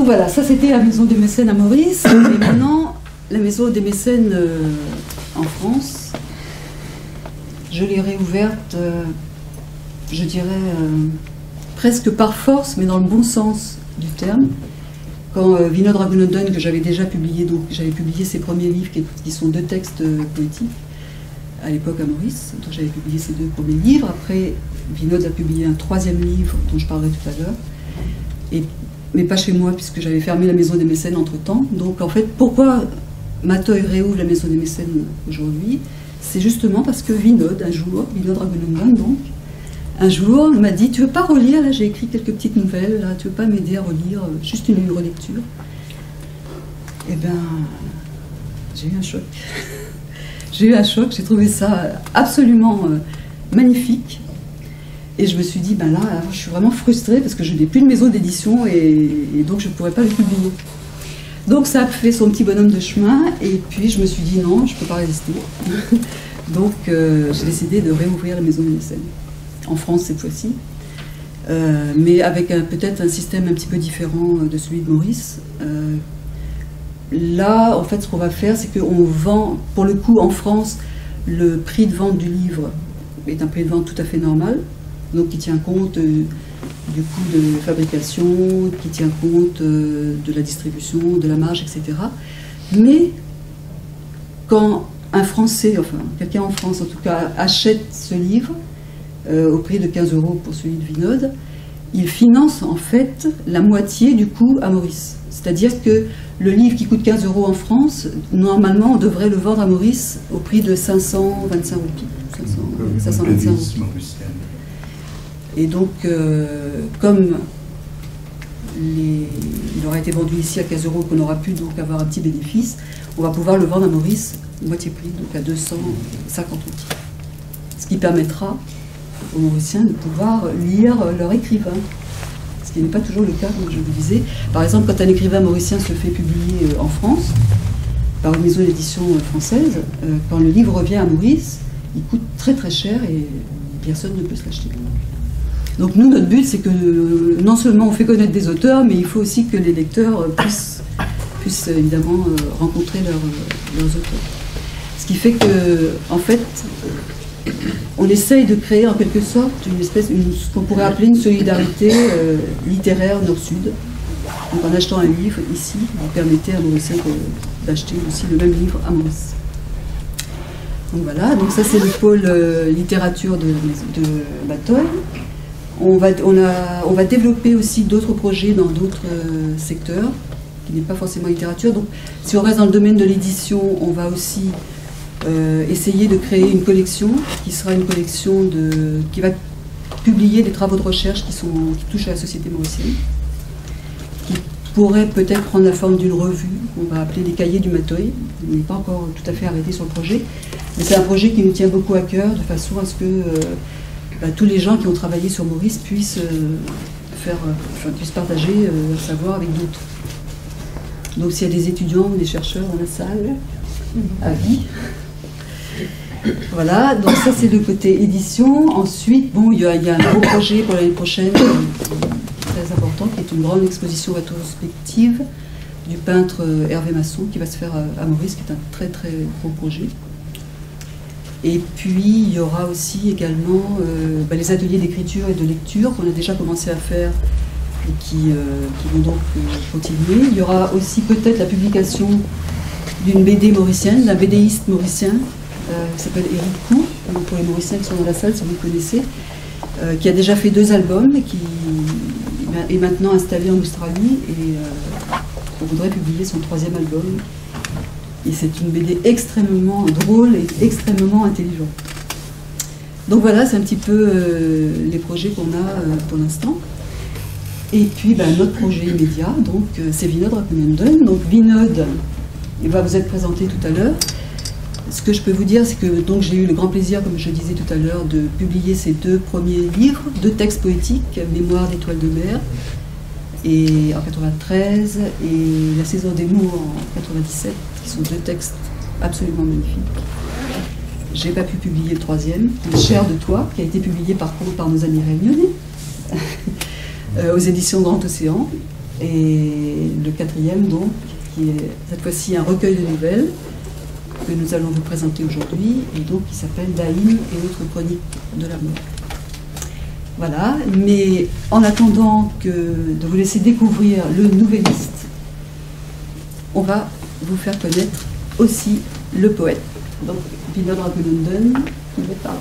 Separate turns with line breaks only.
Donc voilà, ça c'était la maison des mécènes à Maurice. Et maintenant, la maison des mécènes en France, je l'ai réouverte, je dirais, presque par force, mais dans le bon sens du terme. Quand Vinod Raghunandan, que j'avais déjà publié, donc j'avais publié ses premiers livres qui sont 2 textes poétiques, à l'époque à Maurice, donc j'avais publié ces 2 premiers livres. Après, Vinod a publié un 3e livre dont je parlerai tout à l'heure, mais pas chez moi puisque j'avais fermé la maison des mécènes entre-temps. Donc en fait, pourquoi Matoy réouvre la maison des mécènes aujourd'hui? C'est justement parce que Vinod, un jour, Vinod Raghunandan donc, un jour m'a dit: tu veux pas relire, là j'ai écrit quelques petites nouvelles, là, tu veux pas m'aider à relire, juste une relecture? Eh bien, j'ai eu un choc. J'ai eu un choc, j'ai trouvé ça absolument magnifique. Et je me suis dit, ben là, je suis vraiment frustrée parce que je n'ai plus de maison d'édition et donc je ne pourrais pas le publier. Donc ça a fait son petit bonhomme de chemin et puis je me suis dit non, je ne peux pas résister. Donc j'ai décidé de réouvrir la maison des mécènes, en France cette fois-ci, mais avec peut-être un système un petit peu différent de celui de Maurice. Là, en fait, ce qu'on va faire, c'est qu'on vend, pour le coup, en France, le prix de vente du livre est un prix de vente tout à fait normal, donc qui tient compte du coût de fabrication, qui tient compte de la distribution, de la marge, etc. Mais quand un Français, enfin quelqu'un en France en tout cas, achète ce livre au prix de 15 € pour celui de Vinod, il finance en fait la moitié du coût à Maurice. C'est-à-dire que le livre qui coûte 15 € en France, normalement on devrait le vendre à Maurice au prix de 525 roupies. 525 roupies. Et donc, comme il aura été vendu ici à 15 €, qu'on aura pu donc avoir un petit bénéfice, on va pouvoir le vendre à Maurice, moitié prix, donc à 250 roupies. Ce qui permettra aux Mauriciens de pouvoir lire leur écrivain. Ce qui n'est pas toujours le cas, comme je vous disais. Par exemple, quand un écrivain mauricien se fait publier en France, par une maison d'édition française, quand le livre revient à Maurice, il coûte très très cher et personne ne peut se l'acheter. Donc nous, notre but, c'est que non seulement on fait connaître des auteurs, mais il faut aussi que les lecteurs puissent évidemment rencontrer leurs auteurs. Ce qui fait que, en fait, on essaye de créer en quelque sorte une espèce, ce qu'on pourrait appeler une solidarité littéraire nord-sud. Donc en achetant un livre ici, vous permettez à Mauricien d'acheter aussi le même livre à Maurice. Donc voilà, donc ça c'est le pôle littérature de Matoy. On va développer aussi d'autres projets dans d'autres secteurs, qui n'est pas forcément littérature. Donc si on reste dans le domaine de l'édition, on va aussi essayer de créer une collection, qui sera une collection qui va publier des travaux de recherche qui touchent à la société mauricienne, qui pourrait peut-être prendre la forme d'une revue, qu'on va appeler les cahiers du Matoy. On n'est pas encore tout à fait arrêté sur le projet, mais c'est un projet qui nous tient beaucoup à cœur, de façon à ce que tous les gens qui ont travaillé sur Maurice puissent partager leur savoir avec d'autres. Donc s'il y a des étudiants ou des chercheurs dans la salle, avis. Voilà, donc ça c'est le côté édition. Ensuite, bon, il y a un gros projet pour l'année prochaine, très important, qui est une grande exposition rétrospective du peintre Hervé Masson, qui va se faire à Maurice, qui est un très très gros projet. Et puis il y aura aussi également les ateliers d'écriture et de lecture qu'on a déjà commencé à faire et qui vont donc continuer. Il y aura aussi peut-être la publication d'une BD mauricienne, d'un BDiste mauricien qui s'appelle Éric Coux, pour les Mauriciens qui sont dans la salle, si vous le connaissez, qui a déjà fait 2 albums et qui est maintenant installé en Australie et on voudrait publier son 3e album. Et c'est une BD extrêmement drôle et extrêmement intelligente. Donc voilà, c'est un petit peu les projets qu'on a pour l'instant. Et puis notre projet immédiat, donc c'est Vinod Raghunandan. Donc Vinod, il va vous être présenté tout à l'heure. Ce que je peux vous dire, c'est que j'ai eu le grand plaisir, comme je disais tout à l'heure, de publier ces 2 premiers livres, 2 textes poétiques, Mémoire d'étoiles de mer, et en 93, et La saison des mots en 97, qui sont 2 textes absolument magnifiques. J'ai pas pu publier le 3e, Cher de toi, qui a été publié par contre par nos amis réunionnais, aux éditions Grand Océan. Et le quatrième, donc, qui est cette fois-ci un recueil de nouvelles que nous allons vous présenter aujourd'hui, et donc qui s'appelle Daïm et autres chroniques de la mort. Voilà, mais en attendant de vous laisser découvrir le nouvelliste, on va vous faire connaître aussi le poète. Donc, Vinod Raghunan, qui va parler.